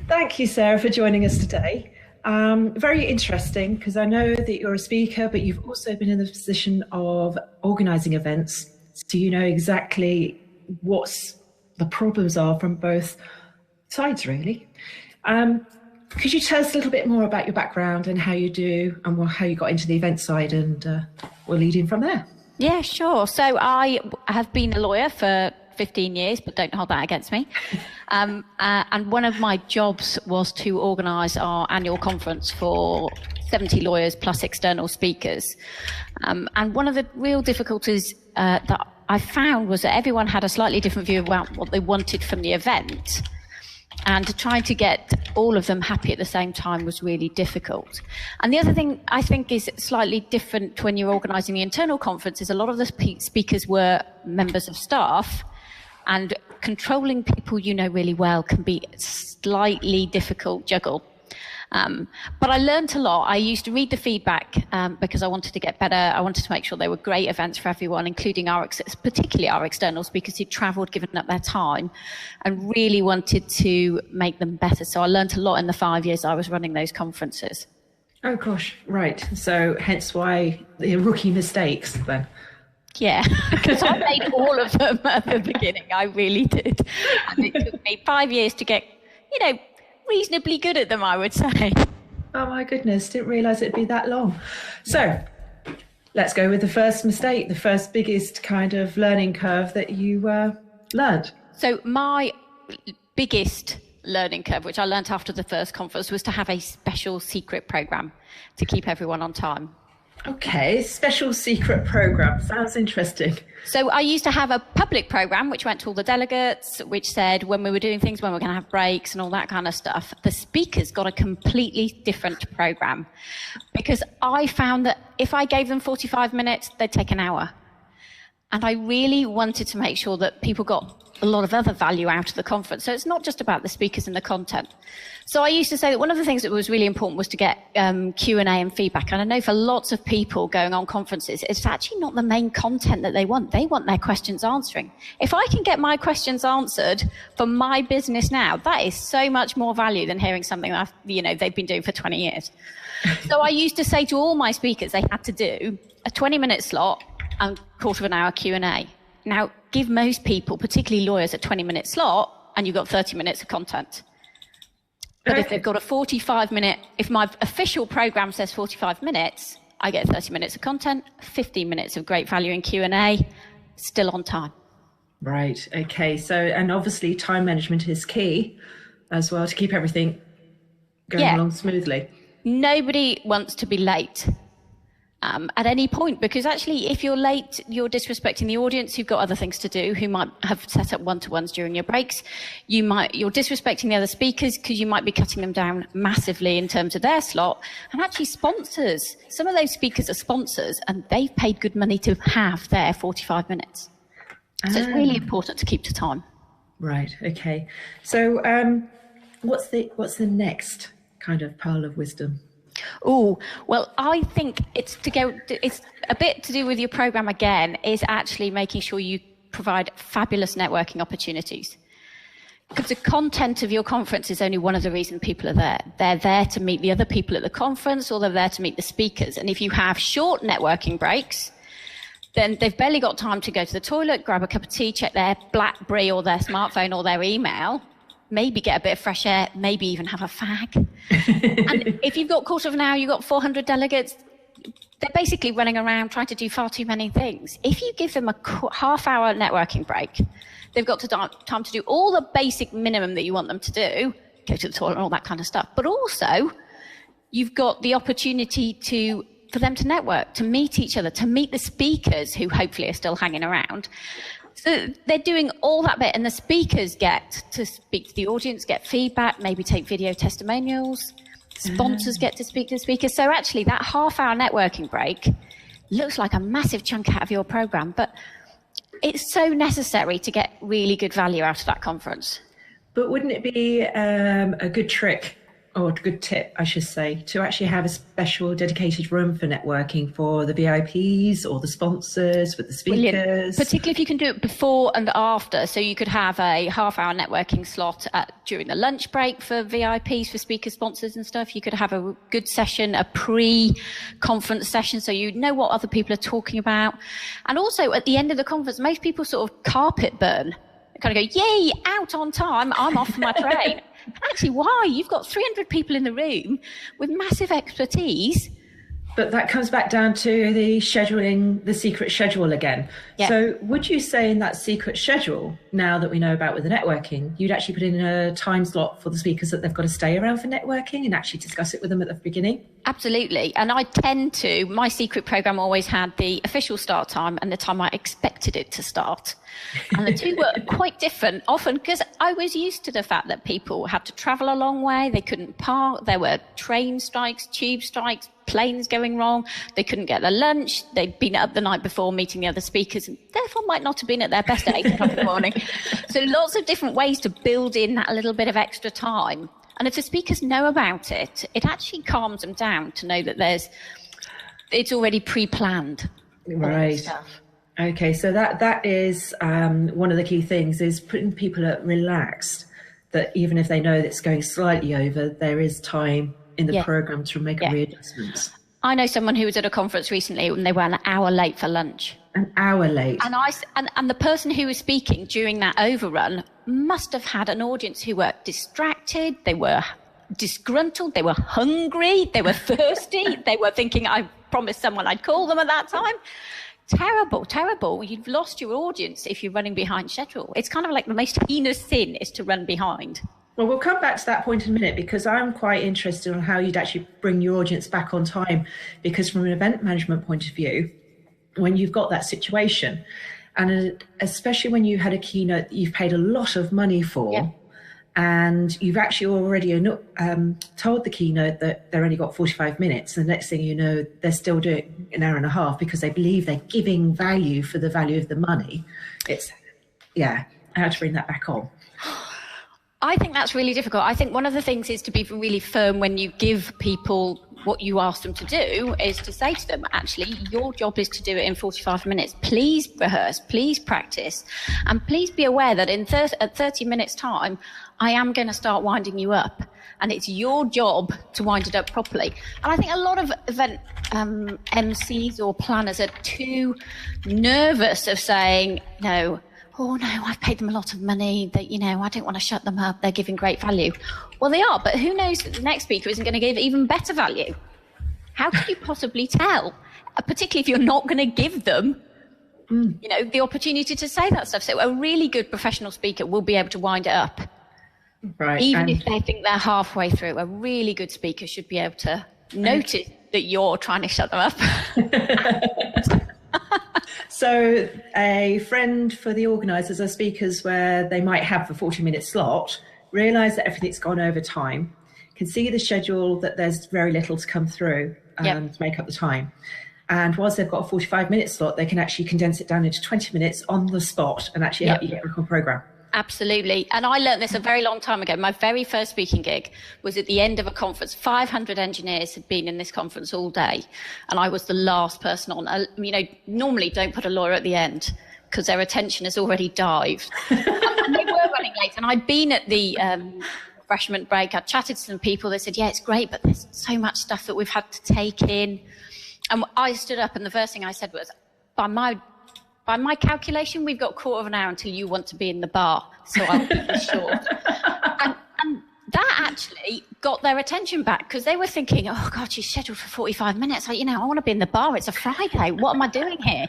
Thank you, Sarah, for joining us today. Very interesting because I know that you're a speaker, but you've also been in the position of organising events. So you know exactly what the problems are from both sides, really. Could you tell us a little bit more about your background and how you do and how you got into the event side, and we'll lead in from there? Yeah, sure. So I have been a lawyer for 15 years, but don't hold that against me. And one of my jobs was to organise our annual conference for 70 lawyers plus external speakers. And one of the real difficulties that I found was that everyone had a slightly different view about what they wanted from the event. And trying to get all of them happy at the same time was really difficult. And the other thing I think is slightly different when you're organising the internal conference is a lot of the speakers were members of staff, and controlling people you know really well can be a slightly difficult juggle. But I learned a lot. I used to read the feedback because I wanted to get better. I wanted to make sure they were great events for everyone, including particularly our external speakers who'd travelled, given up their time, and really wanted to make them better. So I learned a lot in the 5 years I was running those conferences. Oh, gosh, right. So hence why the rookie mistakes then. Yeah, because I made all of them at the beginning. I really did. And it took me 5 years to get, reasonably good at them, I would say. Oh my goodness, didn't realise it'd be that long. So let's go with the first mistake, the first biggest kind of learning curve that you learned. So my biggest learning curve, which I learned after the first conference, was to have a special secret programme to keep everyone on time. Okay, special secret programme. Sounds interesting. So I used to have a public programme which went to all the delegates, which said when we were doing things, when we were going to have breaks and all that kind of stuff. The speakers got a completely different programme because I found that if I gave them 45 minutes, they'd take an hour. And I really wanted to make sure that people got a lot of other value out of the conference. So it's not just about the speakers and the content. So I used to say that one of the things that was really important was to get Q&A and feedback. And I know for lots of people going on conferences, it's actually not the main content that they want. They want their questions answering. If I can get my questions answered for my business now, that is so much more value than hearing something that they've been doing for 20 years. So I used to say to all my speakers they had to do a 20-minute slot and quarter of an hour Q&A. Now, give most people, particularly lawyers, a 20-minute slot, and you've got 30 minutes of content. But if they've got a 45-minute, if my official programme says 45 minutes, I get 30 minutes of content, 15 minutes of great value in Q&A, still on time. Right, okay. So, and obviously time management is key as well to keep everything going along smoothly. Nobody wants to be late. At any point, because actually if you're late, you're disrespecting the audience who've got other things to do, who might have set up one-to-ones during your breaks. You're disrespecting the other speakers because you might be cutting them down massively in terms of their slot. And actually sponsors, some of those speakers are sponsors and they've paid good money to have their 45 minutes. So it's really important to keep to time. Right, okay. So what's the next kind of pearl of wisdom? Oh, well, I think it's a bit to do with your program again, is actually making sure you provide fabulous networking opportunities. Because the content of your conference is only one of the reasons people are there. They're there to meet the other people at the conference, or they're there to meet the speakers. And if you have short networking breaks, then they've barely got time to go to the toilet, grab a cup of tea, check their BlackBerry or their smartphone or their email, maybe get a bit of fresh air, maybe even have a fag. And if you've got quarter of an hour, you've got 400 delegates, they're basically running around trying to do far too many things. If you give them a half-hour networking break, they've got time to do all the basic minimum that you want them to do, go to the toilet and all that kind of stuff. But also, you've got the opportunity for them to network, to meet each other, to meet the speakers who hopefully are still hanging around. So they're doing all that bit, and the speakers get to speak to the audience, get feedback, maybe take video testimonials. Sponsors get to speak to the speakers. So actually, that half-hour networking break looks like a massive chunk out of your program, but it's so necessary to get really good value out of that conference. But wouldn't it be a good trick or a good tip, I should say, to actually have a special dedicated room for networking for the VIPs or the sponsors, with the speakers. Brilliant. Particularly if you can do it before and after. So you could have a half-hour networking slot during the lunch break for VIPs, for speakers, sponsors and stuff. You could have a good session, a pre-conference session, so you know what other people are talking about. And also at the end of the conference, most people sort of carpet burn. They kind of go, yay, out on time, I'm off my train. Actually, why? You've got 300 people in the room with massive expertise. But that comes back down to the scheduling, the secret schedule again. Yeah. So would you say in that secret schedule, now that we know about with the networking, you'd actually put in a time slot for the speakers that they've got to stay around for networking and actually discuss it with them at the beginning? Absolutely. And I tend to, my secret program always had the official start time and the time I expected it to start. And the two were quite different, often because I was used to the fact that people had to travel a long way, they couldn't park, there were train strikes, tube strikes, planes going wrong, they couldn't get their lunch, they'd been up the night before meeting the other speakers and therefore might not have been at their best at 8 o'clock in the morning. So lots of different ways to build in that little bit of extra time. And if the speakers know about it, it actually calms them down to know that it's already pre-planned. Right. Okay, so that is one of the key things, is putting people at relaxed, that even if they know that it's going slightly over, there is time in the program to make readjustments. I know someone who was at a conference recently and they were an hour late for lunch. An hour late? And the person who was speaking during that overrun must have had an audience who were distracted, they were disgruntled, they were hungry, they were thirsty, they were thinking, I promised someone I'd call them at that time. Terrible, terrible. You've lost your audience if you're running behind schedule. It's kind of like the most heinous sin is to run behind. Well, we'll come back to that point in a minute, because I'm quite interested on how you'd actually bring your audience back on time. Because from an event management point of view, when you've got that situation, and especially when you had a keynote that you've paid a lot of money for, and you've actually already told the keynote that they've only got 45 minutes. The next thing you know, they're still doing an hour and a half because they believe they're giving value for the value of the money. It's, how to bring that back on. I think that's really difficult. I think one of the things is to be really firm when you give people what you ask them to do, is to say to them, actually, your job is to do it in 45 minutes. Please rehearse, please practice, and please be aware that at 30 minutes time, I am going to start winding you up, and it's your job to wind it up properly. And I think a lot of event MCs or planners are too nervous of saying, no, I've paid them a lot of money, that, I don't want to shut them up, they're giving great value. Well, they are, but who knows that the next speaker isn't going to give even better value? How can you possibly tell? Particularly if you're not going to give them, the opportunity to say that stuff. So a really good professional speaker will be able to wind it up. Right. Even if they think they're halfway through, a really good speaker should be able to notice that you're trying to shut them up. So a friend for the organisers are speakers where they might have the 40-minute slot, realise that everything's gone over time, can see the schedule that there's very little to come through to make up the time. And whilst they've got a 45-minute slot, they can actually condense it down into 20 minutes on the spot and actually help you get back on programme. Absolutely. And I learned this a very long time ago. My very first speaking gig was at the end of a conference. 500 engineers had been in this conference all day, and I was the last person on. Normally don't put a lawyer at the end because their attention has already dived. And they were running late. And I'd been at the refreshment break. I'd chatted to some people. They said, yeah, it's great, but there's so much stuff that we've had to take in. And I stood up, and the first thing I said was, by my calculation, we've got a quarter of an hour until you want to be in the bar, so I'll keep this short. And that actually got their attention back, because they were thinking, oh, God, she's scheduled for 45 minutes. I want to be in the bar. It's a Friday. What am I doing here?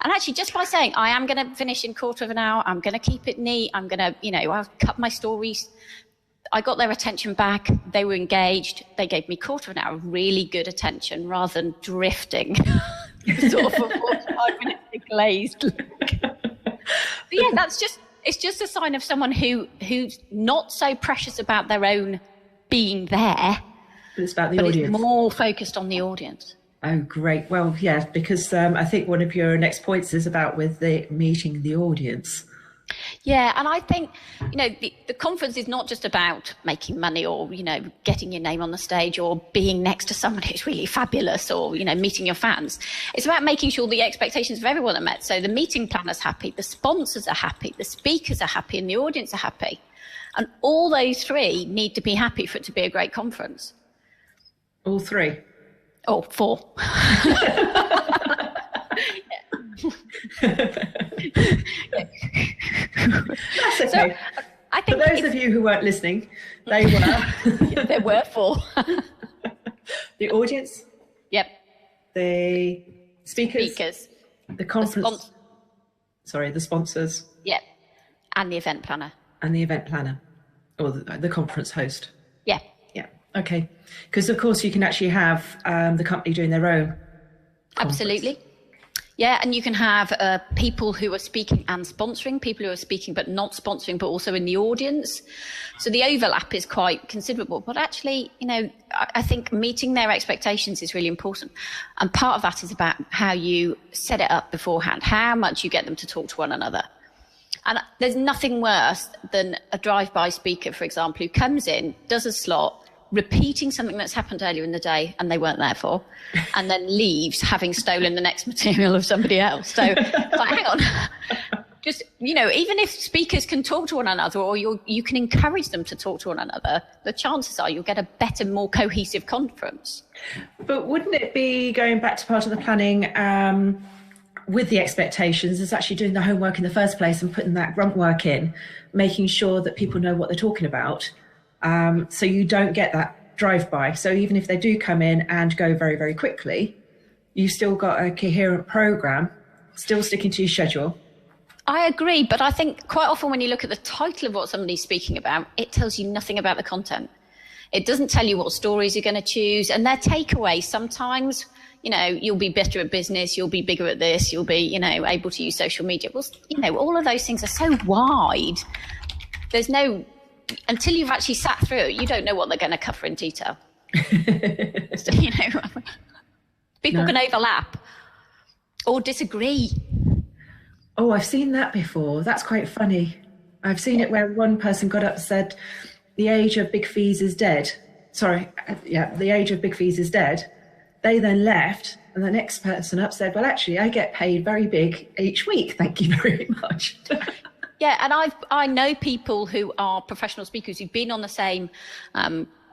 And actually, just by saying, I am going to finish in a quarter of an hour, I'm going to keep it neat, I'm going to, I'll cut my stories, I got their attention back. They were engaged. They gave me a quarter of an hour of really good attention rather than drifting sort of for 45 minutes glazed look. But yeah, it's just a sign of someone who's not so precious about their own being there, but it's about the audience. It's more focused on the audience. Oh, great. Well, yeah, because I think one of your next points is about with the meeting the audience. Yeah, and I think, the conference is not just about making money or, getting your name on the stage or being next to someone who's really fabulous or, meeting your fans. It's about making sure the expectations of everyone are met. So the meeting planner's happy, the sponsors are happy, the speakers are happy, and the audience are happy. And all those three need to be happy for it to be a great conference. All three? Oh, four. That's okay. So, I think for those of you who weren't listening, they were. There were four. The audience. Yep. The speakers. The conference. The sponsors. Yep. And the event planner. And the event planner, or the conference host. Yeah. Yeah. Okay. Because of course you can actually have the company doing their own conference. Absolutely. Yeah, and you can have people who are speaking and sponsoring, people who are speaking but not sponsoring, but also in the audience. So the overlap is quite considerable. But actually, I think meeting their expectations is really important. And part of that is about how you set it up beforehand, how much you get them to talk to one another. And there's nothing worse than a drive-by speaker, for example, who comes in, does a slot, repeating something that's happened earlier in the day and they weren't there for, and then leaves having stolen the next material of somebody else. So hang on, just, even if speakers can talk to one another or you can encourage them to talk to one another, the chances are you'll get a better, more cohesive conference. But wouldn't it be going back to part of the planning with the expectations is actually doing the homework in the first place and putting that grunt work in, making sure that people know what they're talking about? So you don't get that drive-by. So even if they do come in and go very, very quickly, you've still got a coherent program, still sticking to your schedule. I agree, but I think quite often when you look at the title of what somebody's speaking about, it tells you nothing about the content. It doesn't tell you what stories you're going to choose, and their takeaway sometimes, you'll be better at business, you'll be bigger at this, you'll be, able to use social media. Well, all of those things are so wide. There's no... Until you've actually sat through it, you don't know what they're going to cover in detail. So, people can overlap or disagree. Oh, I've seen that before. That's quite funny. I've seen it where one person got up and said, the age of big fees is dead. The age of big fees is dead. They then left, and the next person up said, well, actually, I get paid very big each week. Thank you very much. Yeah, and I know people who are professional speakers who've been on the same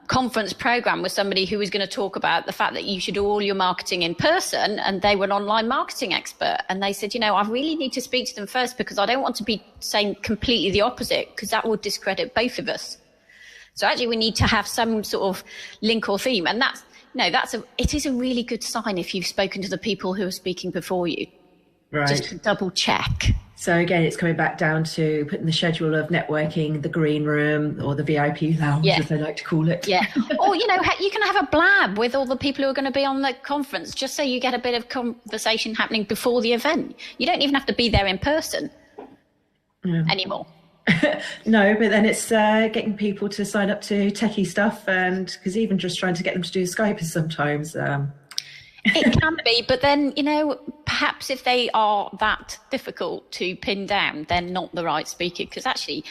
conference program with somebody who was going to talk about the fact that you should do all your marketing in person, and they were an online marketing expert. And they said, I really need to speak to them first because I don't want to be saying completely the opposite because that would discredit both of us. So actually we need to have some sort of link or theme. And it is a really good sign if you've spoken to the people who are speaking before you. Right. Just to double check. So again, it's coming back down to putting the schedule of networking, the green room or the VIP lounge, as they like to call it. Yeah. Or, you can have a blab with all the people who are going to be on the conference, just so you get a bit of conversation happening before the event. You don't even have to be there in person anymore. No, but then it's getting people to sign up to techie stuff, and because even just trying to get them to do Skype is sometimes... It can be, but then, perhaps if they are that difficult to pin down, they're not the right speaker. Because actually,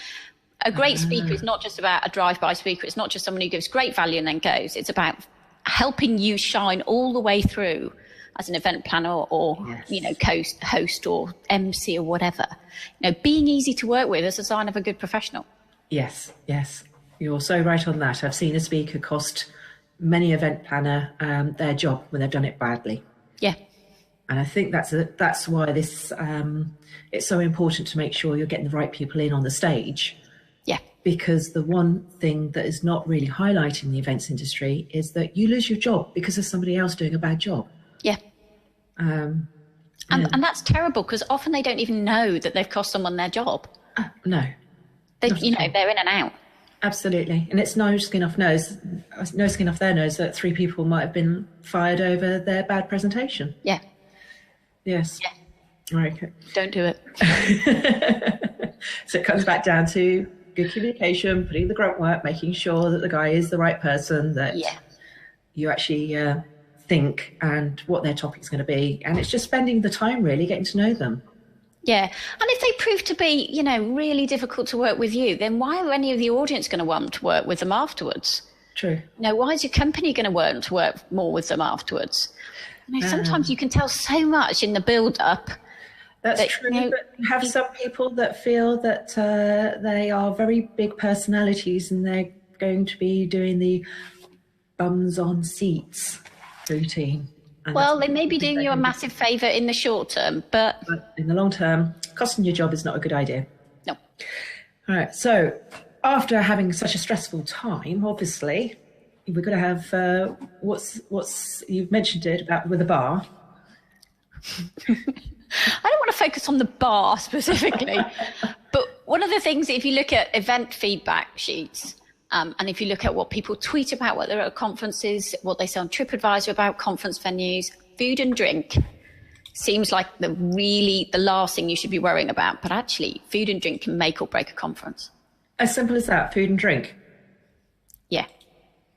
a great speaker is not just about a drive-by speaker. It's not just someone who gives great value and then goes. It's about helping you shine all the way through as an event planner or host or MC or whatever. Being easy to work with is a sign of a good professional. Yes. You're so right on that. I've seen a speaker cost many event planner their job when they've done it badly. Yeah. And I think that's why this it's so important to make sure you're getting the right people in on the stage. Yeah. Because the one thing that is not really highlighted in the events industry is that you lose your job because of somebody else doing a bad job. Yeah. And that's terrible because often they don't even know that they've cost someone their job. No. They're in and out. Absolutely. And it's no skin off their nose that 3 people might have been fired over their bad presentation. Yeah. Yes. Yeah. Right. Okay. Don't do it. So it comes back down to good communication, putting the grunt work, making sure that the guy is the right person, that you actually think and what their topic's going to be. And it's just spending the time really getting to know them. Yeah. And if they prove to be, you know, really difficult to work with you, then why are any of the audience going to want to work with them afterwards? True. You know, why is your company going to want to work more with them afterwards? You know, sometimes you can tell so much in the build-up. That's true, you know, but you have some people that feel that they are very big personalities and they're going to be doing the bums on seats routine. Well, they may be doing you a massive favour in the short term, but in the long term, costing your job is not a good idea. No. All right. So after having such a stressful time, obviously, we're going to have what's you've mentioned it about with a bar. I don't want to focus on the bar specifically, but one of the things, if you look at event feedback sheets, and if you look at what people tweet about, what they're at conferences, what they say on TripAdvisor about conference venues, food and drink seems like the last thing you should be worrying about. But actually, food and drink can make or break a conference. As simple as that, food and drink? Yeah.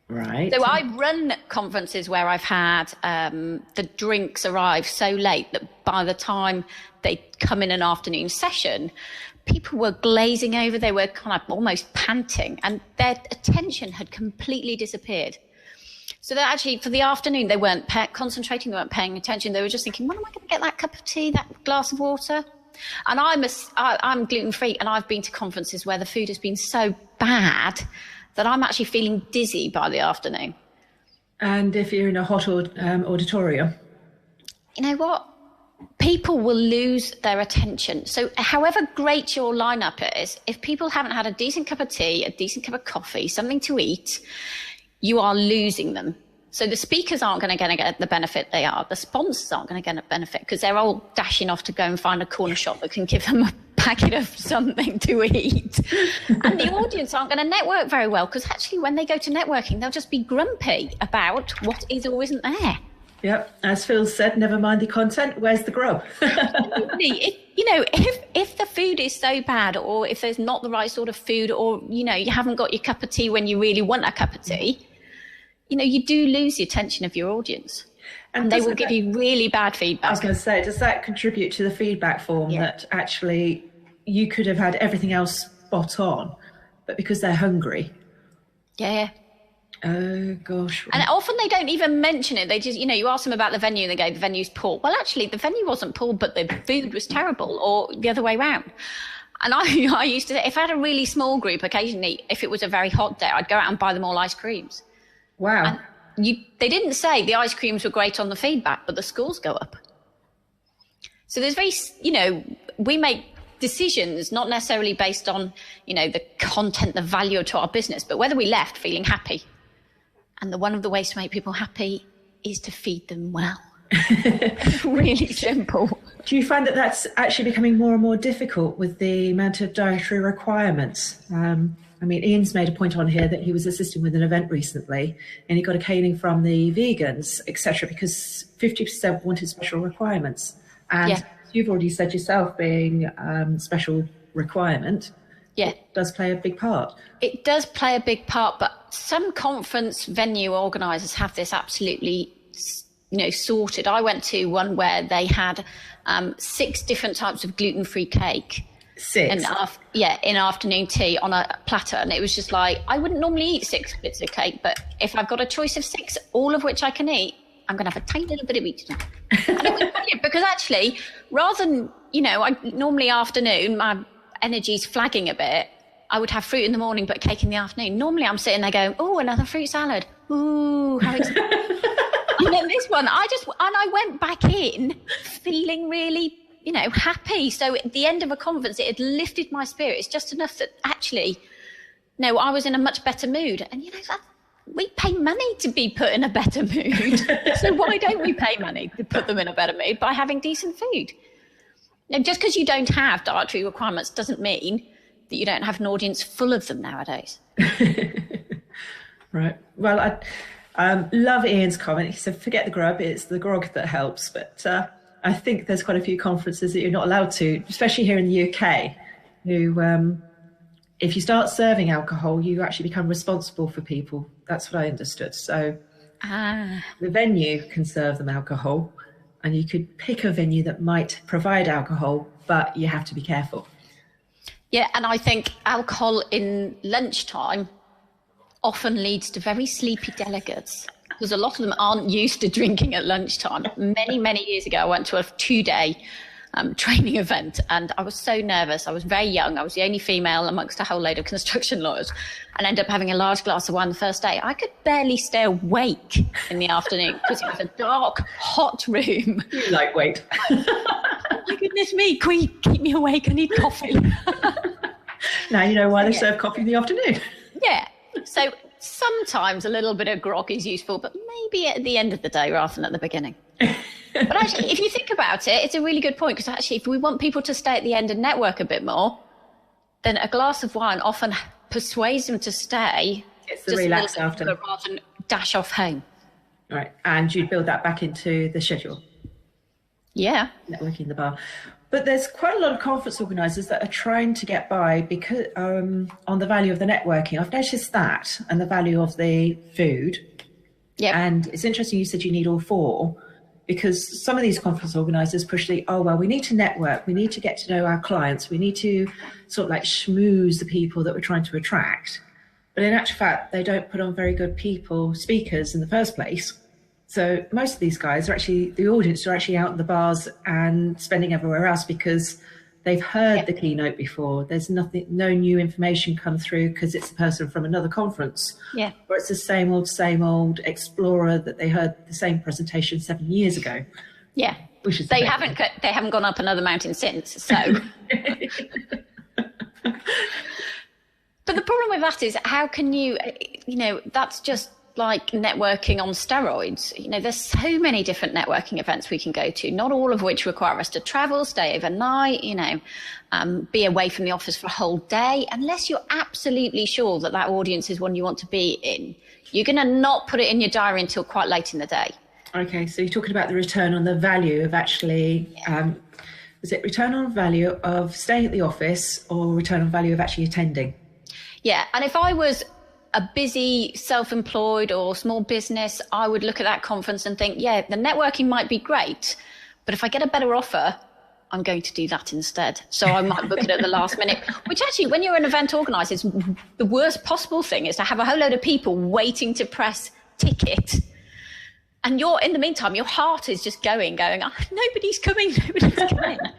Right. So I've run conferences where I've had the drinks arrive so late that by the time they come in an afternoon session, people were glazing over, they were kind of almost panting, and their attention had completely disappeared. So that actually, for the afternoon, they weren't concentrating, they weren't paying attention. They were just thinking, when am I going to get that cup of tea, that glass of water? And I'm gluten-free, and I've been to conferences where the food has been so bad that I'm actually feeling dizzy by the afternoon. And if you're in a hot auditorium? You know what? People will lose their attention. So however great your lineup is, if people haven't had a decent cup of tea, a decent cup of coffee, something to eat, you are losing them. So the speakers aren't going to get the benefit they are. The sponsors aren't going to get a benefit because they're all dashing off to go and find a corner shop that can give them a packet of something to eat. And the audience aren't going to network very well because actually when they go to networking, they'll just be grumpy about what is or isn't there. Yep, as Phil said, never mind the content, where's the grub? If the food is so bad, or if there's not the right sort of food, or, you know, you haven't got your cup of tea when you really want a cup of tea, you know, you do lose the attention of your audience. And they will give you really bad feedback. I was going to say, does that contribute to the feedback form that actually you could have had everything else spot on, but because they're hungry? Yeah. Oh, gosh. And often they don't even mention it. They just, you know, you ask them about the venue and they go, the venue's poor. Well, actually, the venue wasn't poor, but the food was terrible, or the other way around. And I used to say, if I had a really small group, occasionally, if it was a very hot day, I'd go out and buy them all ice creams. Wow. And they didn't say the ice creams were great on the feedback, but the scores go up. So there's we make decisions not necessarily based on, you know, the content, the value to our business, but whether we left feeling happy. And one of the ways to make people happy is to feed them well. Really simple. Do you find that that's actually becoming more and more difficult with the amount of dietary requirements? I mean, Ian's made a point on here that he was assisting with an event recently and he got a caning from the vegans, etc., because 50% wanted special requirements. And you've already said yourself, being special requirement, it does play a big part. It does play a big part, but some conference venue organisers have this absolutely, you know, sorted. I went to one where they had 6 different types of gluten-free cake. 6? In afternoon tea on a platter. And it was just like, I wouldn't normally eat 6 bits of cake, but if I've got a choice of 6, all of which I can eat, I'm going to have a tiny little bit of each. And it was brilliant because actually, rather than, you know, normally afternoon, my energy's flagging a bit. I would have fruit in the morning, but cake in the afternoon. Normally I'm sitting there going, oh, another fruit salad. Ooh, how exciting. And then this one, I went back in feeling really, you know, happy. So at the end of a conference, it had lifted my spirits just enough that actually, no, I was in a much better mood. And, you know, we pay money to be put in a better mood. So why don't we pay money to put them in a better mood by having decent food? Now, just because you don't have dietary requirements doesn't mean that you don't have an audience full of them nowadays. Right. Well, I love Ian's comment. He said, forget the grub, it's the grog that helps. But I think there's quite a few conferences that you're not allowed to, especially here in the UK, who, if you start serving alcohol, you actually become responsible for people. That's what I understood. So the venue can serve them alcohol, and you could pick a venue that might provide alcohol but you have to be careful. Yeah, and I think alcohol in lunchtime often leads to very sleepy delegates, because a lot of them aren't used to drinking at lunchtime. Many years ago, I went to a 2-day training event, and I was so nervous. I was very young. I was the only female amongst a whole load of construction lawyers, and ended up having a large glass of wine the first day. I could barely stay awake in the afternoon because it was a dark, hot room. You lightweight. Oh my goodness me, keep me awake. I need coffee. Now you know why they serve coffee in the afternoon. Yeah. So sometimes a little bit of grog is useful, but maybe at the end of the day rather than at the beginning. But actually, if you think about it, it's a really good point, because actually, if we want people to stay at the end and network a bit more, then a glass of wine often persuades them to stay. It's the relax after. Rather than dash off home. Right. And you'd build that back into the schedule. Yeah. Networking in the bar. But there's quite a lot of conference organisers that are trying to get by because on the value of the networking. I've noticed that, and the value of the food. Yeah. And it's interesting you said you need all four, because some of these conference organisers push we need to network, we need to get to know our clients, we need to sort of like schmooze the people that we're trying to attract. But in actual fact, they don't put on very good speakers in the first place. So most of these guys are actually, the audience are actually out in the bars and spending everywhere else because they've heard the keynote before. There's no new information come through because it's a person from another conference. Yeah. Or it's the same old explorer that they heard the same presentation 7 years ago. Yeah. Which is they haven't gone up another mountain since. So. But the problem with that is, how can you that's just like networking on steroids. There's so many different networking events we can go to, not all of which require us to travel, stay overnight, be away from the office for a whole day. Unless you're absolutely sure that audience is one you want to be in, you're going to not put it in your diary until quite late in the day. Okay, so you're talking about the return on the value of actually, is it return on value of staying at the office or return on value of actually attending? Yeah, and if I was a busy self-employed or small business, I would look at that conference and think, yeah, the networking might be great, but if I get a better offer, I'm going to do that instead. So I might book it at the last minute, which actually, when you're an event organizer, is the worst possible thing, is to have a whole load of people waiting to press ticket. And in the meantime, your heart is just going, nobody's coming.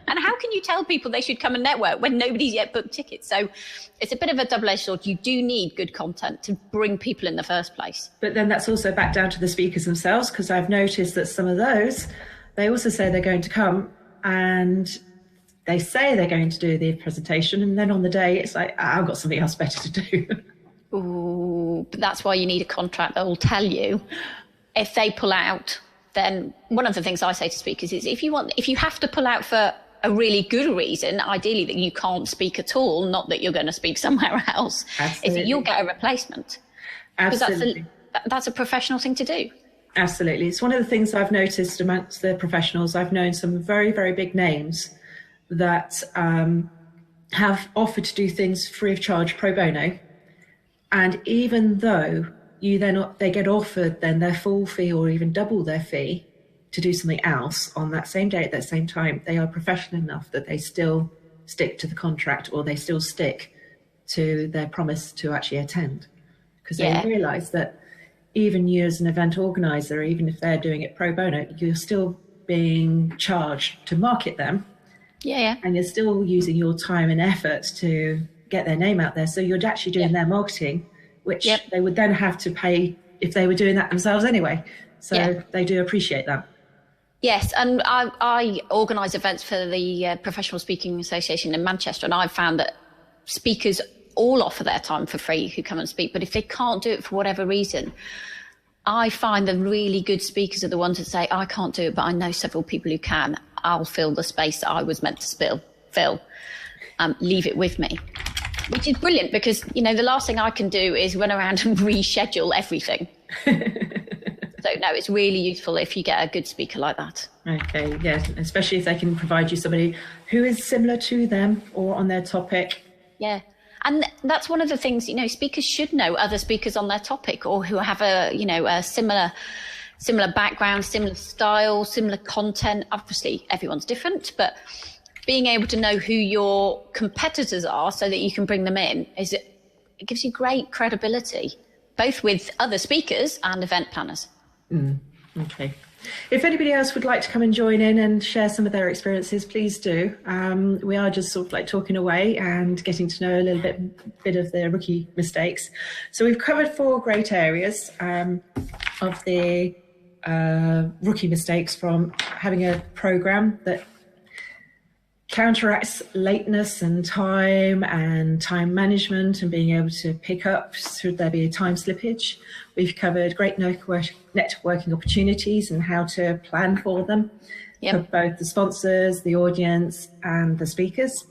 And how can you tell people they should come and network when nobody's yet booked tickets? So it's a bit of a double-edged sword. You do need good content to bring people in the first place. But then that's also back down to the speakers themselves, because I've noticed that some of those, they also say they're going to come and they say they're going to do the presentation. And then on the day, it's like, I've got something else better to do. Ooh, but that's why you need a contract that will tell you. If they pull out, then one of the things I say to speakers is, if you have to pull out for a really good reason, ideally that you can't speak at all, not that you're going to speak somewhere else, Absolutely. Is that you'll get a replacement. Absolutely. Because that's a professional thing to do. Absolutely. It's one of the things I've noticed amongst the professionals. I've known some very, very big names that have offered to do things free of charge pro bono. And even though they get offered then their full fee or even double their fee to do something else on that same day at that same time, they are professional enough that they still stick to the contract, or they still stick to their promise to actually attend, because they realise that even you as an event organizer, even if they're doing it pro bono, you're still being charged to market them. And you're still using your time and effort to get their name out there. So you're actually doing their marketing, which they would then have to pay if they were doing that themselves anyway. So they do appreciate that. Yes, and I organise events for the Professional Speaking Association in Manchester, and I've found that speakers all offer their time for free who come and speak, but if they can't do it for whatever reason, I find the really good speakers are the ones that say, I can't do it, but I know several people who can. I'll fill the space that I was meant to fill. Leave it with me. Which is brilliant, because, the last thing I can do is run around and reschedule everything. So, no, it's really useful if you get a good speaker like that. Okay, yes, especially if they can provide you somebody who is similar to them or on their topic. Yeah, and that's one of the things, speakers should know other speakers on their topic, or who have a similar background, similar style, similar content. Obviously, everyone's different, but being able to know who your competitors are so that you can bring them in, it gives you great credibility, both with other speakers and event planners. Okay. If anybody else would like to come and join in and share some of their experiences, please do. We are just sort of like talking away and getting to know a little bit of the rookie mistakes. So we've covered 4 great areas of the rookie mistakes, from having a program that counteracts lateness and time management and being able to pick up should there be a time slippage. We've covered great networking opportunities and how to plan for them for both the sponsors, the audience and the speakers.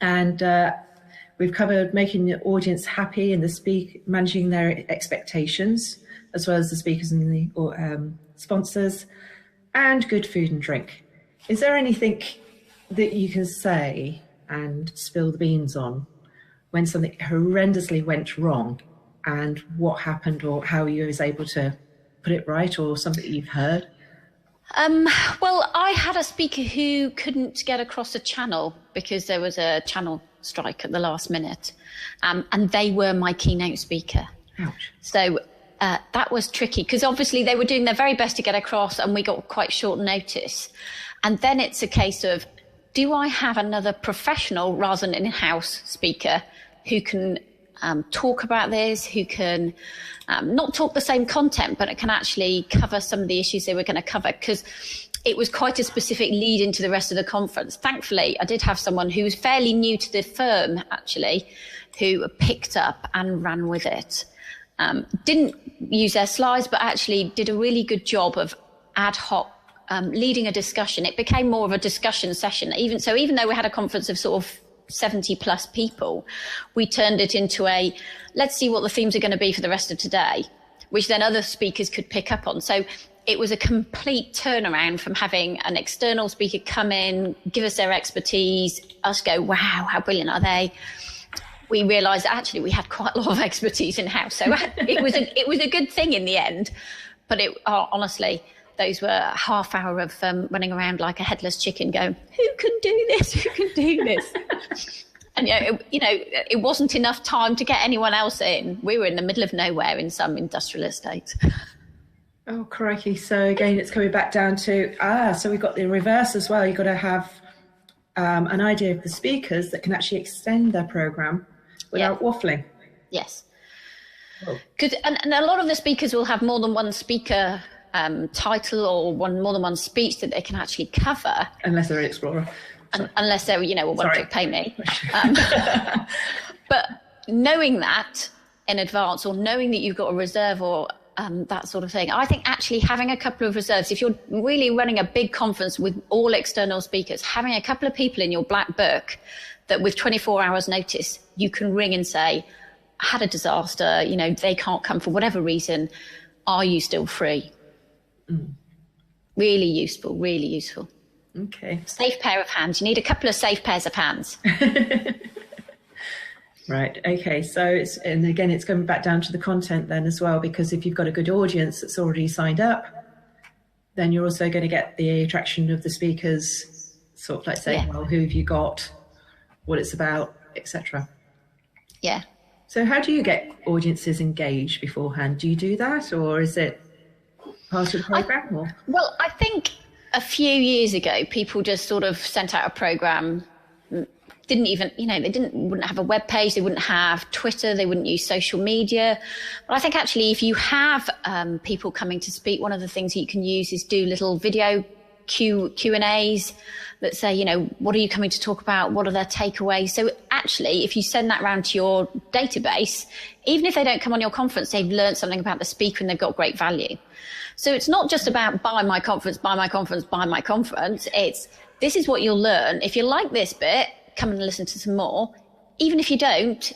And we've covered making the audience happy and managing their expectations, as well as the speakers and the sponsors, and good food and drink. Is there anything that you can say and spill the beans on when something horrendously went wrong, and what happened or how you was able to put it right, or something you've heard? Well, I had a speaker who couldn't get across a channel because there was a channel strike at the last minute, and they were my keynote speaker. Ouch. So that was tricky, because obviously they were doing their very best to get across and we got quite short notice. And then it's a case of, do I have another professional rather than an in-house speaker who can talk about this, who can not talk the same content, but it can actually cover some of the issues they were going to cover? Because it was quite a specific lead into the rest of the conference. Thankfully, I did have someone who was fairly new to the firm, actually, who picked up and ran with it. Didn't use their slides, but actually did a really good job of ad hoc leading a discussion. It became more of a discussion session. Even though we had a conference of sort of 70 plus people, we turned it into let's see what the themes are going to be for the rest of today, which then other speakers could pick up on. So it was a complete turnaround from having an external speaker come in, give us their expertise, us go, wow, how brilliant are they? We realised that actually we had quite a lot of expertise in-house. So it was a good thing in the end. But honestly, those were a half hour of running around like a headless chicken going, who can do this? Who can do this? And, it wasn't enough time to get anyone else in. We were in the middle of nowhere in some industrial estate. Oh, crikey. So again, it's coming back down to, so we've got the reverse as well. You've got to have an idea of the speakers that can actually extend their program without waffling. Yes. Because and a lot of the speakers will have more than one speaker title or more than one speech that they can actually cover. Unless they're an explorer. Unless they're, want to pay me. But knowing that in advance, or knowing that you've got a reserve or that sort of thing, I think actually having a couple of reserves, if you're really running a big conference with all external speakers, having a couple of people in your black book that with 24 hours notice, you can ring and say, I had a disaster, they can't come for whatever reason. Are you still free? Really useful, really useful. Okay. Safe pair of hands. You need a couple of safe pairs of hands. Right. Okay. So it's coming back down to the content then as well, because if you've got a good audience that's already signed up, then you're also going to get the attraction of the speakers, sort of like saying, well, who have you got, what it's about, etc. Yeah. So how do you get audiences engaged beforehand? Do you do that, or is it part of the program? Well, I think a few years ago, people just sort of sent out a program. Didn't even, wouldn't have a web page, they wouldn't have Twitter, they wouldn't use social media. But I think actually, if you have people coming to speak, one of the things that you can use is do little video Q&As that say, what are you coming to talk about? What are their takeaways? So actually, if you send that round to your database, even if they don't come on your conference, they've learned something about the speaker and they've got great value. So it's not just about buy my conference, buy my conference, buy my conference. It's, this is what you'll learn. If you like this bit, come and listen to some more. Even if you don't,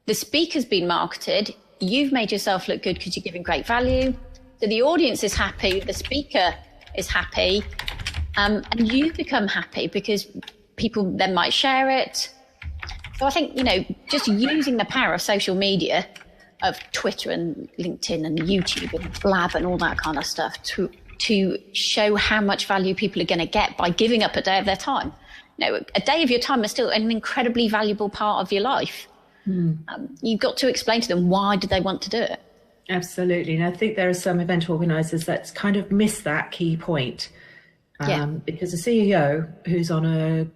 the speaker's been marketed. You've made yourself look good because you're giving great value. So the audience is happy, the speaker is happy, and you become happy because people then might share it. So I think, just using the power of social media, of Twitter and LinkedIn and YouTube and Blab and all that kind of stuff to show how much value people are going to get by giving up a day of their time a day of your time is still an incredibly valuable part of your life. You've got to explain to them, why do they want to do it? Absolutely. And I think there are some event organisers that kind of miss that key point. Because a CEO who's on a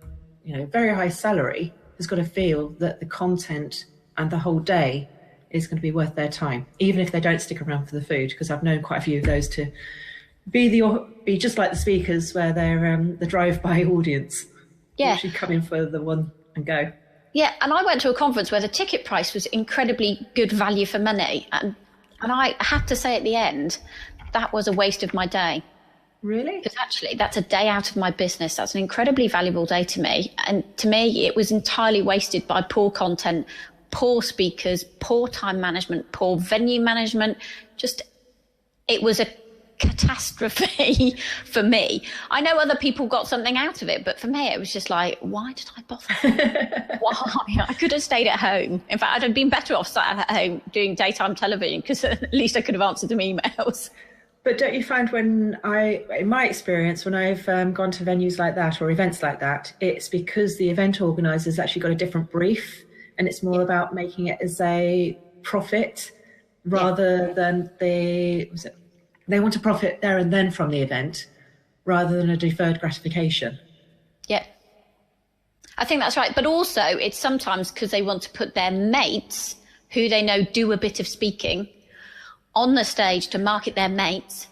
very high salary has got to feel that the content and the whole day is going to be worth their time, even if they don't stick around for the food, because I've known quite a few of those to be just like the speakers, where they're the drive-by audience. Actually come in for the one and go. Yeah, and I went to a conference where the ticket price was incredibly good value for money, and I had to say at the end, that was a waste of my day. Really? Because actually, that's a day out of my business. That's an incredibly valuable day to me. And to me, it was entirely wasted by poor content, poor speakers, poor time management, poor venue management. It was a catastrophe for me. I know other people got something out of it, but for me, it was just like, why did I bother? Why? I could have stayed at home. In fact, I'd have been better off sat at home doing daytime television, because at least I could have answered some emails. But don't you find in my experience, when I've gone to venues like that or events like that, it's because the event organiser's actually got a different brief, and it's more about making it as a profit rather than they want to profit there and then from the event, rather than a deferred gratification. Yeah. I think that's right. But also it's sometimes because they want to put their mates, who they know do a bit of speaking, on the stage to market their mates,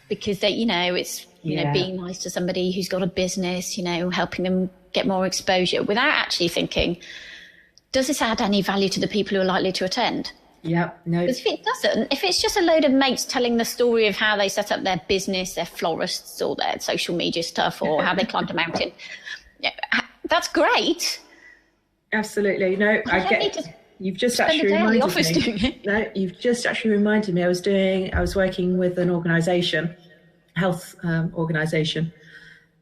because they, it's, being nice to somebody who's got a business, helping them get more exposure, without actually thinking, does this add any value to the people who are likely to attend? Yeah, no. Because if it doesn't, if it's just a load of mates telling the story of how they set up their business, their florists, or their social media stuff, or how they climbed a mountain, that's great. Absolutely. No, I get. You've just actually reminded me. No, you've just actually reminded me. I was working with an organisation, health organisation,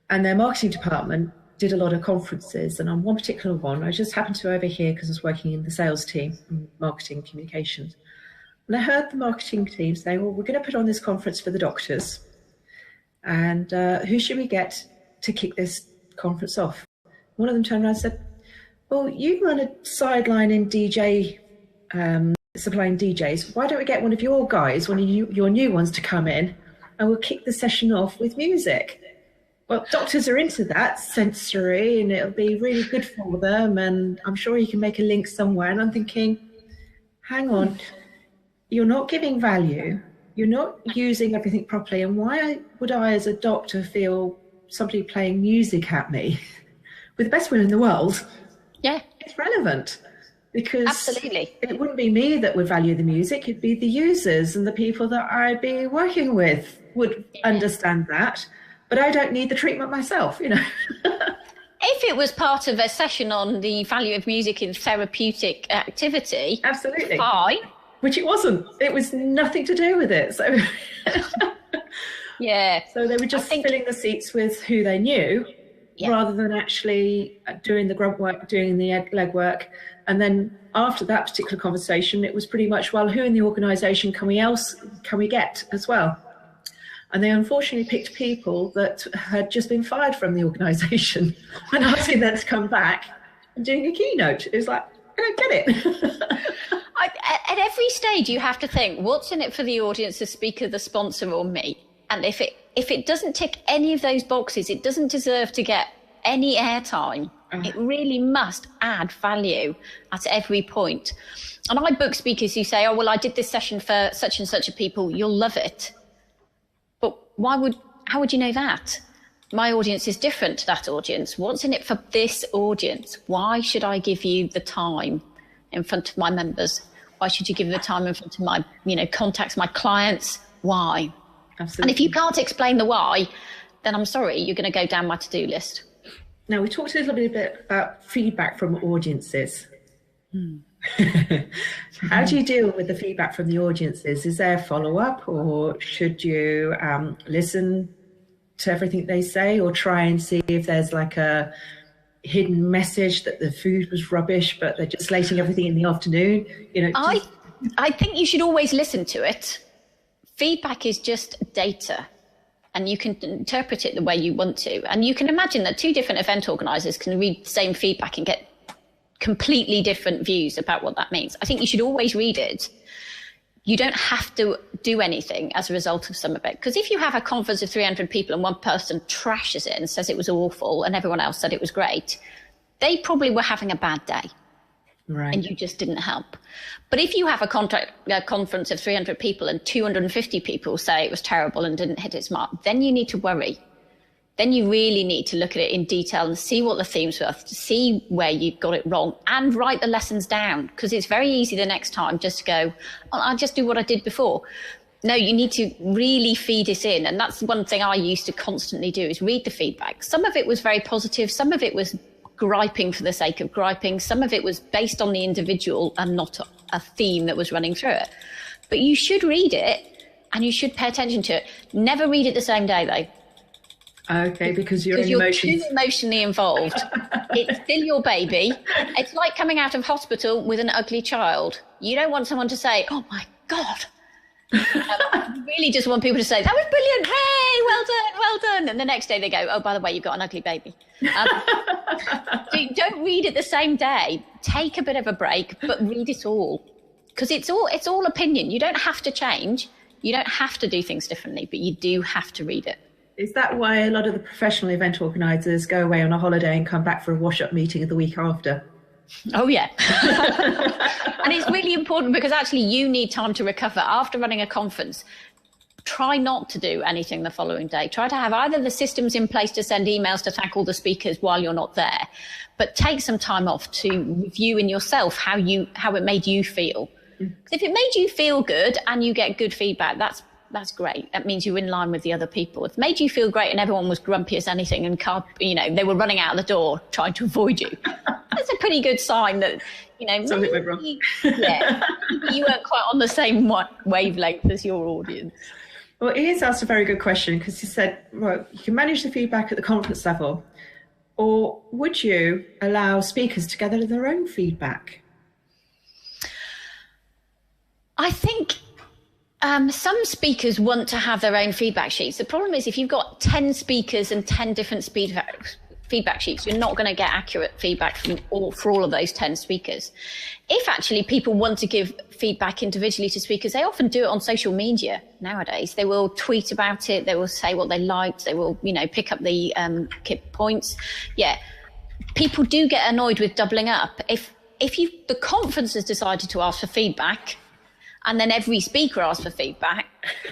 and their marketing department did a lot of conferences. And on one particular one, I just happened to overhear, because I was working in the sales team, marketing communications, and I heard the marketing team say, "Well, we're going to put on this conference for the doctors, and who should we get to kick this conference off?" One of them turned around and said, "Well, you run a sideline in DJ, supplying DJs. Why don't we get one of your guys, one of your new ones, to come in, and we'll kick the session off with music?" Well, doctors are into that, sensory, and it'll be really good for them, and I'm sure you can make a link somewhere. And I'm thinking, hang on, you're not giving value, you're not using everything properly, and why would I, as a doctor, feel somebody playing music at me with the best will in the world? Yeah, it's relevant, because absolutely, it wouldn't be me that would value the music, it'd be the users and the people that I'd be working with would understand that, but I don't need the treatment myself, If it was part of a session on the value of music in therapeutic activity, absolutely fine. Which it wasn't. It was nothing to do with it. So yeah. So they were just filling the seats with who they knew. Yeah. Rather than actually doing the grunt work, doing the leg work. And then after that particular conversation, it was pretty much, well, who in the organisation can we get as well? And they unfortunately picked people that had just been fired from the organisation and asking them to come back and doing a keynote. It was like, I don't get it. At every stage, you have to think, what's in it for the audience, the speaker, the sponsor, or me? And if it doesn't tick any of those boxes, it doesn't deserve to get any airtime. It really must add value at every point. And I book speakers who say, "Oh, well, I did this session for such and such a people. You'll love it." But how would you know that? My audience is different to that audience. What's in it for this audience? Why should I give you the time in front of my members? Why should you give the time in front of my, contacts, my clients? Why? Absolutely. And if you can't explain the why, then I'm sorry, you're going to go down my to-do list. Now, we talked a little bit about feedback from audiences. How do you deal with the feedback from the audiences? Is there follow-up, or should you listen to everything they say, or try and see if there's like a hidden message that the food was rubbish, but they're just slating everything in the afternoon? I think you should always listen to it. Feedback is just data. and you can interpret it the way you want to. And you can imagine that two different event organisers can read the same feedback and get completely different views about what that means. I think you should always read it. You don't have to do anything as a result of some of it. Because if you have a conference of 300 people and one person trashes it and says it was awful and everyone else said it was great, they probably were having a bad day. Right. And you just didn't help. But if you have a conference of 300 people and 250 people say it was terrible and didn't hit its mark, then you need to worry. Then you really need to look at it in detail and see what the themes were, to see where you got it wrong, and write the lessons down, because it's very easy the next time just to go, oh, I'll just do what I did before. No, you need to really feed it in. And that's one thing I used to constantly do, is read the feedback. Some of it was very positive. Some of it was griping for the sake of griping. Some of it was based on the individual and not a theme that was running through it. But you should read it and you should pay attention to it. Never read it the same day, though. Okay, because you're too emotionally involved. It's still your baby. It's like coming out of hospital with an ugly child. You don't want someone to say, oh my God. You really just want people to say, that was brilliant. Hey, well done, well done. And the next day they go, oh, by the way, you've got an ugly baby. So you don't read it the same day. Take a bit of a break, but read it all. Because it's all opinion. You don't have to change. You don't have to do things differently, but you do have to read it. Is that why a lot of the professional event organisers go away on a holiday and come back for a wash-up meeting the week after? Oh, yeah. And it's really important, because actually you need time to recover after running a conference. Try not to do anything the following day. Try to have either the systems in place to send emails to thank all the speakers while you're not there, but take some time off to review in yourself how it made you feel. If it made you feel good and you get good feedback, that's great. That means you're in line with the other people. If it made you feel great and everyone was grumpy as anything and they were running out of the door trying to avoid you, that's a pretty good sign that something went wrong. You weren't quite on the same wavelength as your audience. Well, Ian's asked a very good question, because he said, well, you can manage the feedback at the conference level, or would you allow speakers to gather their own feedback? I think some speakers want to have their own feedback sheets. The problem is, if you've got 10 speakers and 10 different feedback sheets, you're not going to get accurate feedback for all of those 10 speakers. If actually people want to give feedback individually to speakers, they often do it on social media nowadays. They will tweet about it. They will say what they liked. They will, pick up the points. Yeah, people do get annoyed with doubling up. If the conference has decided to ask for feedback, and then every speaker asks for feedback,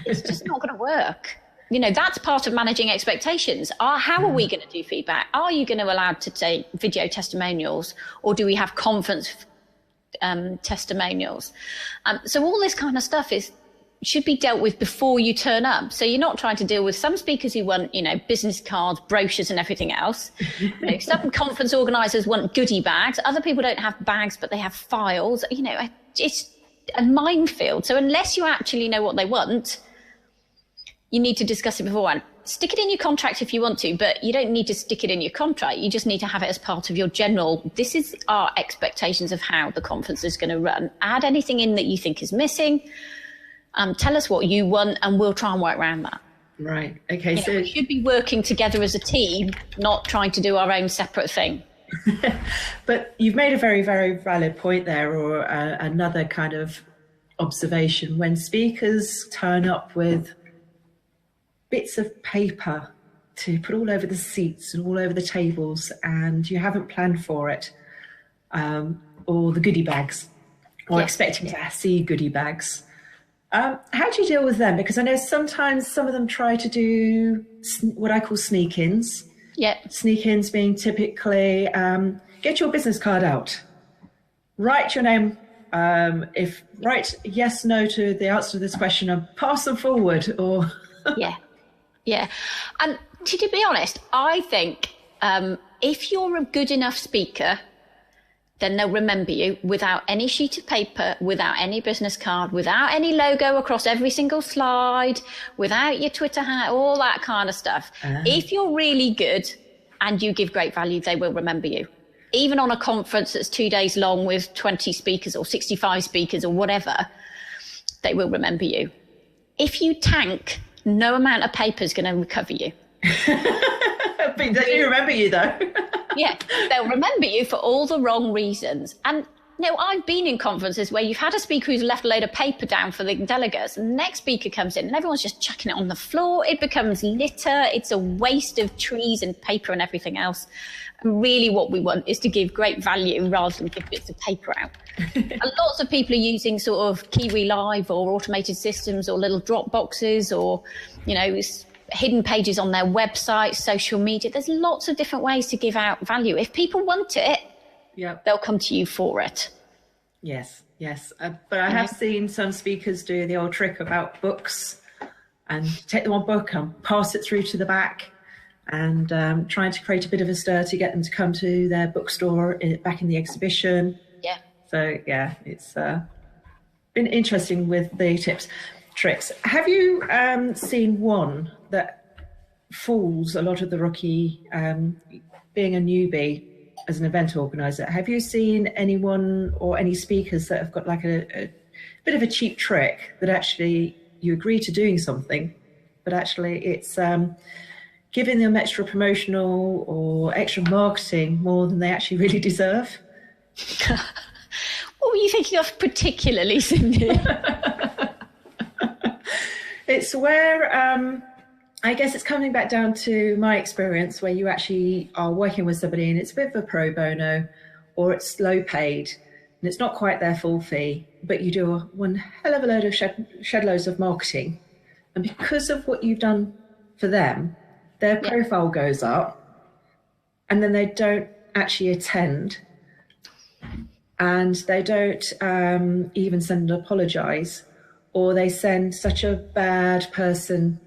it's just not going to work. That's part of managing expectations. How are we going to do feedback? Are you going to allow to take video testimonials, or do we have conference testimonials? So all this kind of stuff should be dealt with before you turn up. So you're not trying to deal with some speakers who want, business cards, brochures and everything else. Some conference organisers want goodie bags. Other people don't have bags, but they have files. It's a minefield. So unless you actually know what they want, you need to discuss it beforehand. Stick it in your contract if you want to, but you don't need to stick it in your contract. You just need to have it as part of your general, this is our expectations of how the conference is going to run. Add anything in that you think is missing. Tell us what you want, and we'll try and work around that. Right. Okay. So we should be working together as a team, not trying to do our own separate thing. But you've made a very, very valid point there, or another kind of observation. When speakers turn up with bits of paper to put all over the seats and all over the tables, and you haven't planned for it, or the goodie bags, or expecting to see goodie bags, how do you deal with them? Because I know sometimes some of them try to do what I call sneak-ins. Yeah. Sneak-ins being typically, get your business card out, write your name, write yes, no to the answer to this question and pass them forward, or... Yeah. And to be honest, I think if you're a good enough speaker, then they'll remember you without any sheet of paper, without any business card, without any logo across every single slide, without your Twitter hat, all that kind of stuff. If you're really good and you give great value, they will remember you. Even on a conference that's 2 days long with 20 speakers or 65 speakers or whatever, they will remember you. If you tank No amount of paper is going to recover you. But they do remember you, though. Yeah, they'll remember you for all the wrong reasons. And I've been in conferences where you've had a speaker who's left a load of paper down for the delegates, and the next speaker comes in and everyone's just chucking it on the floor. It becomes litter. It's a waste of trees and paper and everything else. And really what we want is to give great value rather than give bits of paper out. And lots of people are using sort of Kiwi Live or automated systems or little drop boxes or, hidden pages on their website, social media. There's lots of different ways to give out value. If people want it, they'll come to you for it. Yes. But I have seen some speakers do the old trick about books and take the one book and pass it through to the back and trying to create a bit of a stir to get them to come to their bookstore back in the exhibition. Yeah. So, it's been interesting with the tricks. Have you seen one that fools a lot of the rookie, being a newbie as an event organizer? Have you seen anyone or any speakers that have got like a bit of a cheap trick that actually you agree to doing something, but actually it's giving them extra promotional or extra marketing more than they actually really deserve? What were you thinking of particularly, Cindy? It's where, I guess it's coming back down to my experience where you actually are working with somebody and it's a bit of a pro bono or it's low paid and it's not quite their full fee, but you do one hell of a load of shed loads of marketing. And because of what you've done for them, their profile goes up and then they don't actually attend and they don't even send an apologise, or they send such a bad person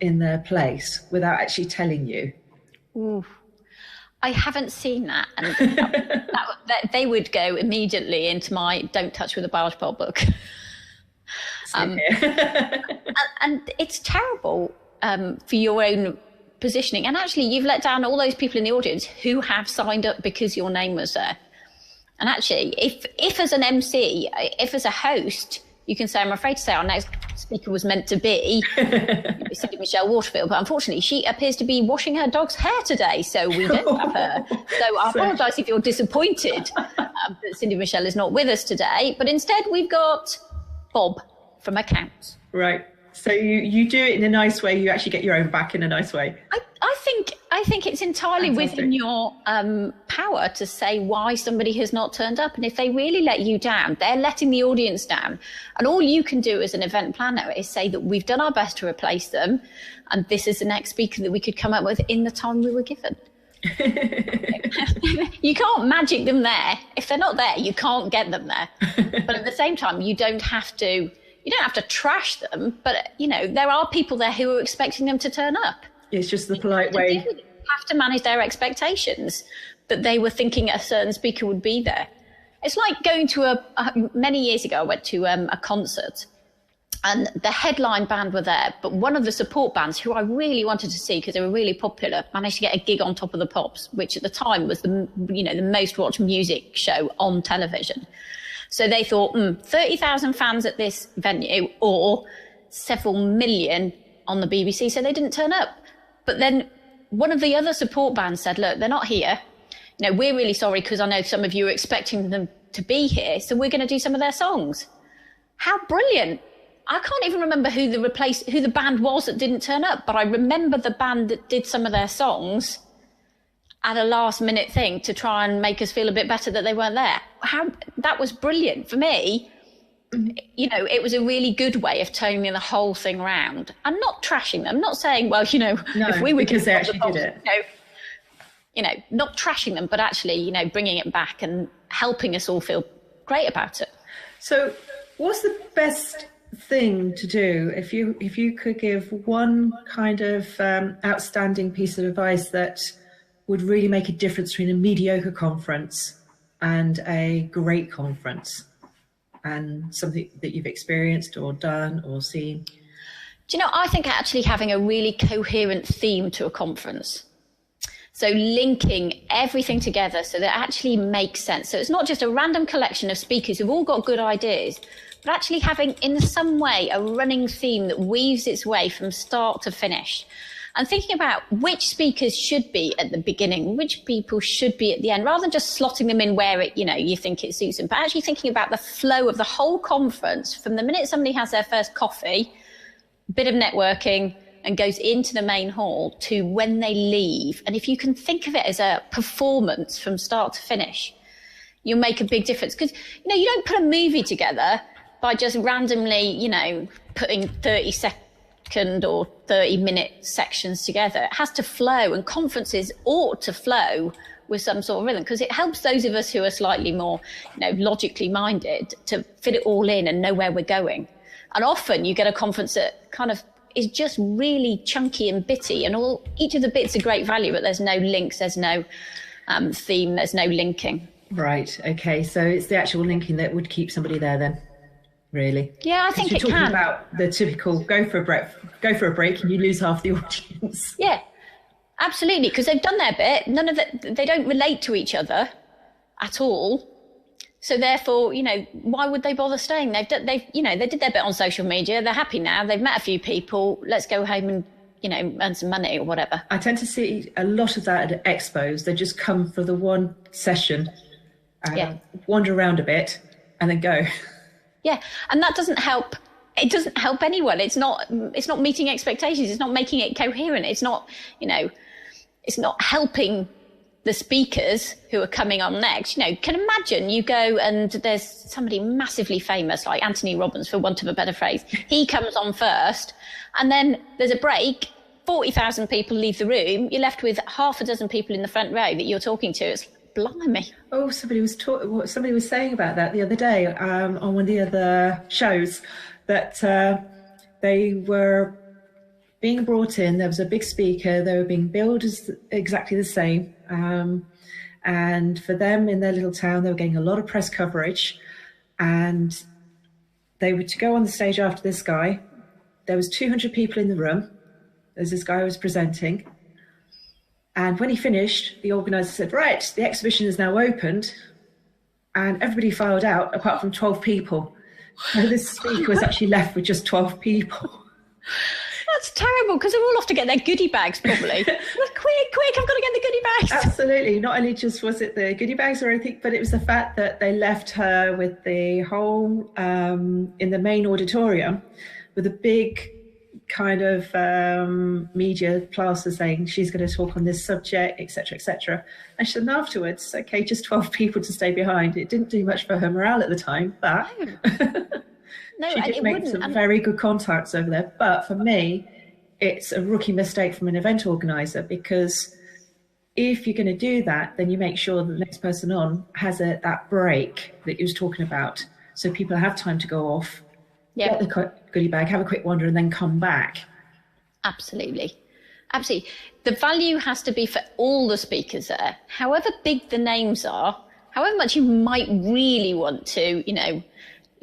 in their place without actually telling you. Ooh, I haven't seen that. And that they would go immediately into my Don't Touch with a Barge Pole book. And it's terrible for your own positioning. And actually, you've let down all those people in the audience who have signed up because your name was there. And actually, if as an MC, if as a host, you can say, I'm afraid to say our next speaker was meant to be Cindy Michelle Waterfield, but unfortunately she appears to be washing her dog's hair today, so we don't have her. So I apologise if you're disappointed that Cindy Michelle is not with us today, but instead we've got Bob from accounts. Right. So you do it in a nice way, you actually get your own back in a nice way. I think it's entirely within your power to say why somebody has not turned up. And if they really let you down, they're letting the audience down. And all you can do as an event planner is say that we've done our best to replace them. And this is the next speaker that we could come up with in the time we were given. You can't magic them there. If they're not there, you can't get them there. But at the same time, you don't have to trash them. But, there are people there who are expecting them to turn up. It's just the polite way. You have to manage their expectations that they were thinking a certain speaker would be there. It's like going to many years ago, I went to a concert and the headline band were there, but one of the support bands who I really wanted to see because they were really popular managed to get a gig on Top of the Pops, which at the time was the most watched music show on television. So they thought, 30,000 fans at this venue or several million on the BBC, so they didn't turn up. But then one of the other support bands said, look, they're not here. We're really sorry because I know some of you are expecting them to be here, so we're going to do some of their songs. How brilliant. I can't even remember who the band was that didn't turn up, but I remember the band that did some of their songs at a last minute thing to try and make us feel a bit better that they weren't there. That was brilliant for me. It was a really good way of turning the whole thing around and not trashing them, not saying, well, if we were because they actually did it. Not trashing them, but actually, bringing it back and helping us all feel great about it. So what's the best thing to do if you could give one kind of outstanding piece of advice that would really make a difference between a mediocre conference and a great conference? And something that you've experienced or done or seen? Do you know, I think actually having a really coherent theme to a conference. So linking everything together so that it actually makes sense. So it's not just a random collection of speakers who've all got good ideas, but actually having in some way a running theme that weaves its way from start to finish. And thinking about which speakers should be at the beginning, which people should be at the end, rather than just slotting them in where it, you think it suits them, but actually thinking about the flow of the whole conference from the minute somebody has their first coffee, bit of networking, and goes into the main hall to when they leave. And if you can think of it as a performance from start to finish, you'll make a big difference. Because, you don't put a movie together by just randomly, putting 30-second or 30-minute sections together. It has to flow, and conferences ought to flow with some sort of rhythm, because it helps those of us who are slightly more, logically minded to fit it all in and know where we're going. And often you get a conference that kind of is just really chunky and bitty, and each of the bits are great value, but there's no links, there's no theme, there's no linking. Right. Okay. So it's the actual linking that would keep somebody there then, really. Yeah, I think it can. You're talking about the typical go for a break and you lose half the audience. Yeah, absolutely, because they've done their bit. None of it, they don't relate to each other at all. So therefore, why would they bother staying? They did their bit on social media. They're happy now. They've met a few people. Let's go home and, earn some money or whatever. I tend to see a lot of that at expos. They just come for the one session, wander around a bit and then go. Yeah. And that doesn't help. It doesn't help anyone. It's not meeting expectations. It's not making it coherent. It's not, it's not helping the speakers who are coming on next. Can imagine you go and there's somebody massively famous like Anthony Robbins, for want of a better phrase. He comes on first, and then there's a break. 40,000 people leave the room. You're left with half a dozen people in the front row that you're talking to. It's blimey. Oh, somebody was saying about that the other day on one of the other shows, that they were being brought in. There was a big speaker. They were being billed as exactly the same. And for them in their little town, they were getting a lot of press coverage, and they were to go on the stage after this guy. There was 200 people in the room as this guy was presenting. And when he finished, the organizer said, right, the exhibition is now opened. And everybody filed out apart from 12 people. So this speaker was actually left with just 12 people. That's terrible, because they're all off to get their goodie bags, probably. Quick, I've got to get the goodie bags. Absolutely. Not only just was it the goodie bags or anything, but it was the fact that they left her with the whole, in the main auditorium, with a big kind of media plaster saying she's going to talk on this subject, etc., etc. And she said afterwards, okay, just 12 people to stay behind. It didn't do much for her morale at the time, but... No, she did make some very good contacts over there. But for me, it's a rookie mistake from an event organizer, because if you're going to do that, then you make sure that the next person on has that break that you was talking about, so people have time to go off, get the goodie bag, have a quick wander, and then come back. Absolutely. The value has to be for all the speakers there, however big the names are, however much you might really want to,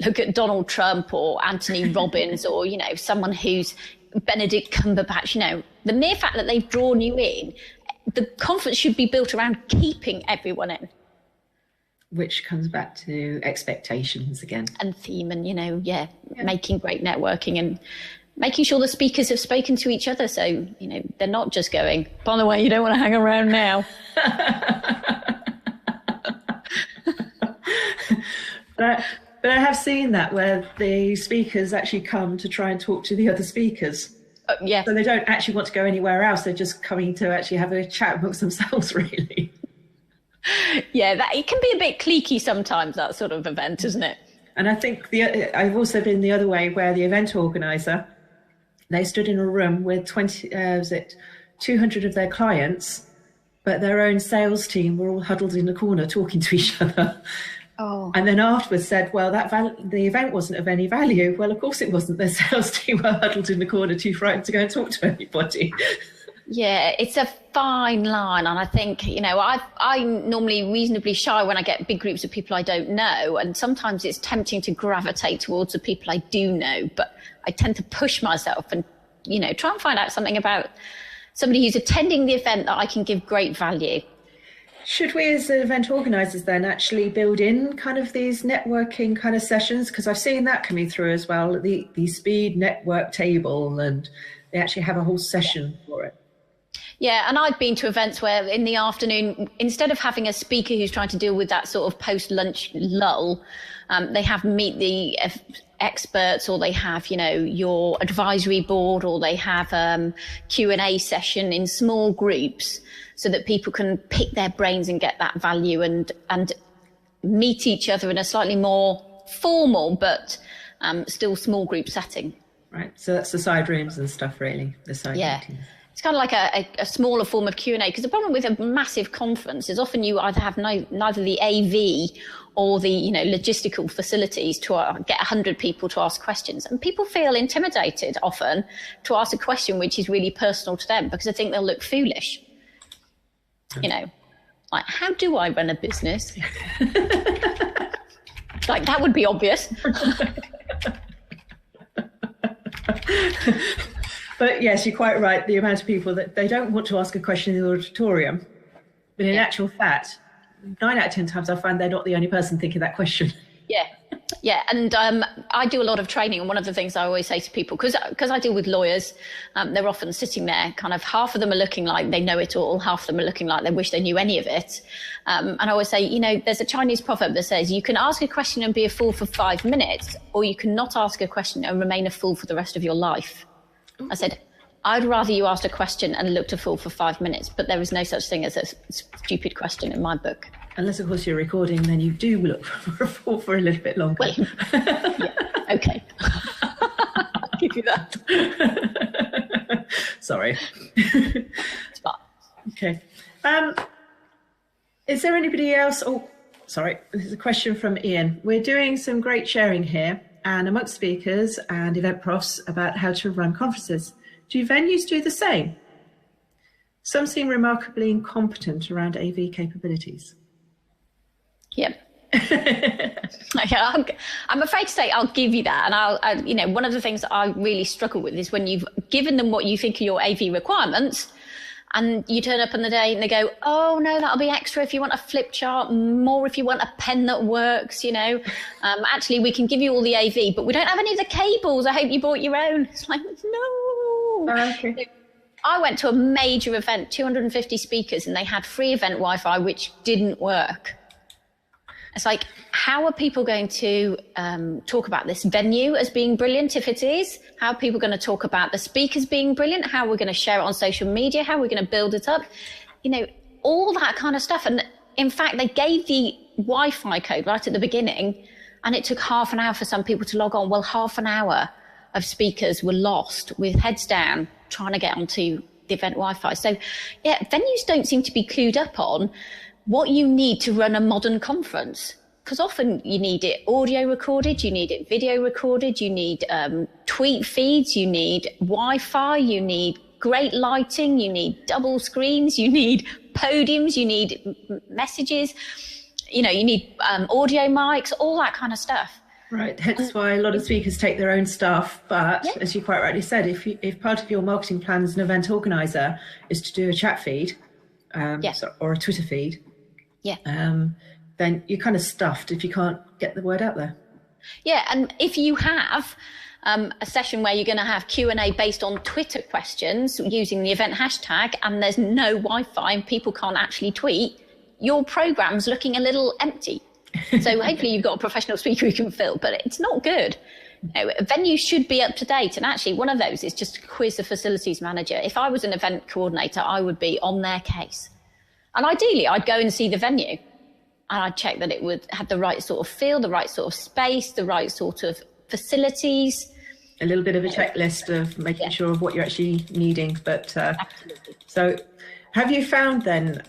look at Donald Trump or Anthony Robbins or, someone who's Benedict Cumberbatch. The mere fact that they've drawn you in, the conference should be built around keeping everyone in. Which comes back to expectations again. And theme and, making great networking and making sure the speakers have spoken to each other. So, they're not just going, by the way, you don't want to hang around now. But I have seen that where the speakers actually come to try and talk to the other speakers. Yeah. So they don't actually want to go anywhere else. They're just coming to actually have a chat amongst themselves, really. Yeah, it can be a bit cliquey sometimes, that sort of event, isn't it? And I think I've also been the other way, where the event organizer, they stood in a room with 200 of their clients, but their own sales team were all huddled in the corner talking to each other. Oh. And then afterwards said, well, the event wasn't of any value. Well, of course it wasn't. Their sales team were huddled in the corner, too frightened to go and talk to anybody. Yeah, it's a fine line. And I think, I'm normally reasonably shy when I get big groups of people I don't know. And sometimes it's tempting to gravitate towards the people I do know. But I tend to push myself and, try and find out something about somebody who's attending the event that I can give great value. Should we as event organisers then actually build in kind of these networking kind of sessions? Because I've seen that coming through as well, the speed network table, and they actually have a whole session for it. Yeah, and I've been to events where in the afternoon, instead of having a speaker who's trying to deal with that sort of post-lunch lull, they have meet the experts, or they have, you know, your advisory board, or they have Q&A session in small groups so that people can pick their brains and get that value and meet each other in a slightly more formal but still small group setting. Right, so that's the side rooms and stuff, really, the side meetings. It's kind of like a smaller form of Q&A, because the problem with a massive conference is often you either have neither the AV or the, you know, logistical facilities to get 100 people to ask questions. And people feel intimidated often to ask a question which is really personal to them, because they think they'll look foolish. You know, like, how do I run a business? Like, that would be obvious. But yes, you're quite right. The amount of people that they don't want to ask a question in the auditorium, but in actual fact, 9 out of 10 times I find they're not the only person thinking that question. Yeah. And I do a lot of training. And one of the things I always say to people, because I deal with lawyers, they're often sitting there, kind of half of them are looking like they know it all. Half of them are looking like they wish they knew any of it. And I always say, you know, there's a Chinese proverb that says you can ask a question and be a fool for 5 minutes, or you can not ask a question and remain a fool for the rest of your life. I said, I'd rather you asked a question and looked a fool for 5 minutes, but there is no such thing as a stupid question in my book. Unless, of course, you're recording, then you do look for a fool for a little bit longer. Well, yeah, okay. I'll give you that. Sorry. It's fine. Okay. Is there anybody else? Oh, sorry. This is a question from Ian. We're doing some great sharing here and amongst speakers and event profs about how to run conferences. Do venues do the same? Some seem remarkably incompetent around AV capabilities. Yeah. I'm afraid to say I'll give you that. And you know, one of the things that I really struggle with is when you've given them what you think are your AV requirements, and you turn up on the day and they go, oh no, that'll be extra if you want a flip chart, more if you want a pen that works, you know. Actually, we can give you all the AV, but we don't have any of the cables. I hope you bought your own. It's like, no. Okay. I went to a major event, 250 speakers, and they had free event Wi-Fi, which didn't work. It's like, how are people going to talk about this venue as being brilliant if it is? How are people going to talk about the speakers being brilliant? How are we going to share it on social media? How are we going to build it up? You know, all that kind of stuff. And in fact, they gave the Wi-Fi code right at the beginning, and it took half an hour for some people to log on. Well, half an hour of speakers were lost with heads down trying to get onto the event Wi-Fi. So, yeah, venues don't seem to be clued up on what you need to run a modern conference, because often you need it audio recorded, you need it video recorded, you need tweet feeds, you need Wi-Fi, you need great lighting, you need double screens, you need podiums, you need messages, you know, you need audio mics, all that kind of stuff. Right, hence why a lot of speakers take their own stuff. But yeah, as you quite rightly said, if part of your marketing plan as an event organizer is to do a chat feed or a Twitter feed, then you're kind of stuffed if you can't get the word out there. Yeah, and if you have a session where you're going to have Q&A based on Twitter questions using the event hashtag, and there's no Wi-Fi and people can't actually tweet, your program's looking a little empty. So hopefully you've got a professional speaker who can fill, but it's not good. You know, venues should be up to date. And actually one of those is just to quiz the facilities manager. If I was an event coordinator, I would be on their case. And ideally I'd go and see the venue and I'd check that it would have the right sort of feel, the right sort of space, the right sort of facilities. A little bit of a checklist of making sure of what you're actually needing. But so have you found then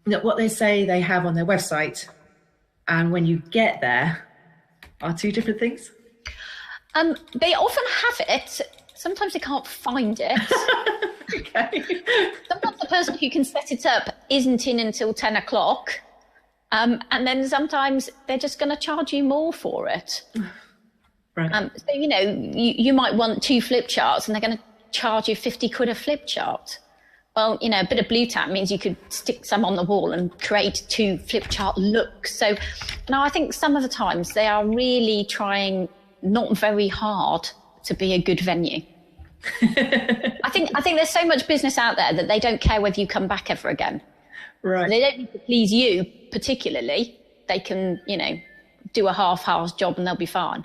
that what they say they have on their website and when you get there are two different things? They often have it. Sometimes they can't find it. Okay. Sometimes the person who can set it up isn't in until 10 o'clock. And then sometimes they're just going to charge you more for it. Right. So, you know, you might want 2 flip charts and they're going to charge you 50 quid a flip chart. Well, you know, a bit of blue tack means you could stick some on the wall and create 2 flip chart looks. So now I think some of the times they are really trying not very hard to be a good venue. I think there's so much business out there that they don't care whether you come back ever again. Right. They don't need to please you particularly. They can, you know, do a half-house job and they'll be fine.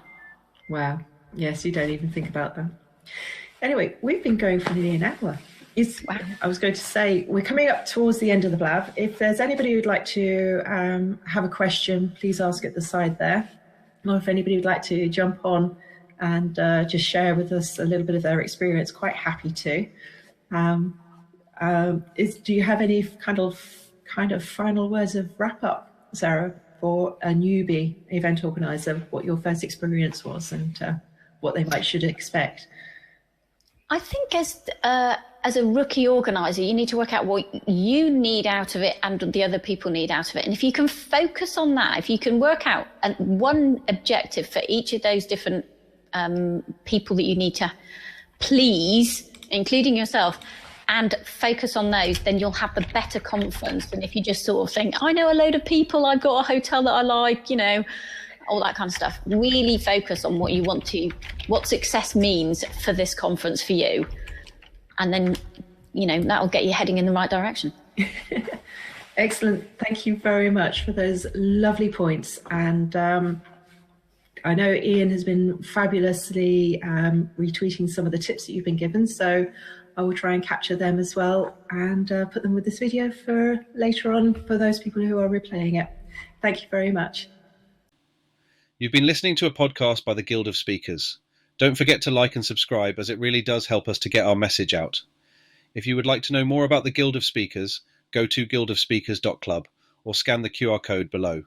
Wow. Yes, you don't even think about that. Anyway, we've been going for nearly an hour. Wow. I was going to say, we're coming up towards the end of the blab. If there's anybody who'd like to have a question, please ask at the side there. Or if anybody would like to jump on and just share with us a little bit of their experience, quite happy to. Do you have any kind of final words of wrap up, Sarah, for a newbie event organizer, what your first experience was and what they should expect? I think as a rookie organizer, you need to work out what you need out of it and the other people need out of it. And if you can focus on that, if you can work out one objective for each of those different people that you need to please, including yourself, and focus on those, then you'll have the better conference than if you just sort of think, I know a load of people, I've got a hotel that I like, you know, all that kind of stuff. Really focus on what you want to, what success means for this conference for you. And then, you know, that'll get you heading in the right direction. Excellent. Thank you very much for those lovely points. And I know Ian has been fabulously retweeting some of the tips that you've been given. So I will try and capture them as well and put them with this video for later on for those people who are replaying it. Thank you very much. You've been listening to a podcast by the Guild of Speakers. Don't forget to like and subscribe, as it really does help us to get our message out. If you would like to know more about the Guild of Speakers, go to guildofspeakers.club or scan the QR code below.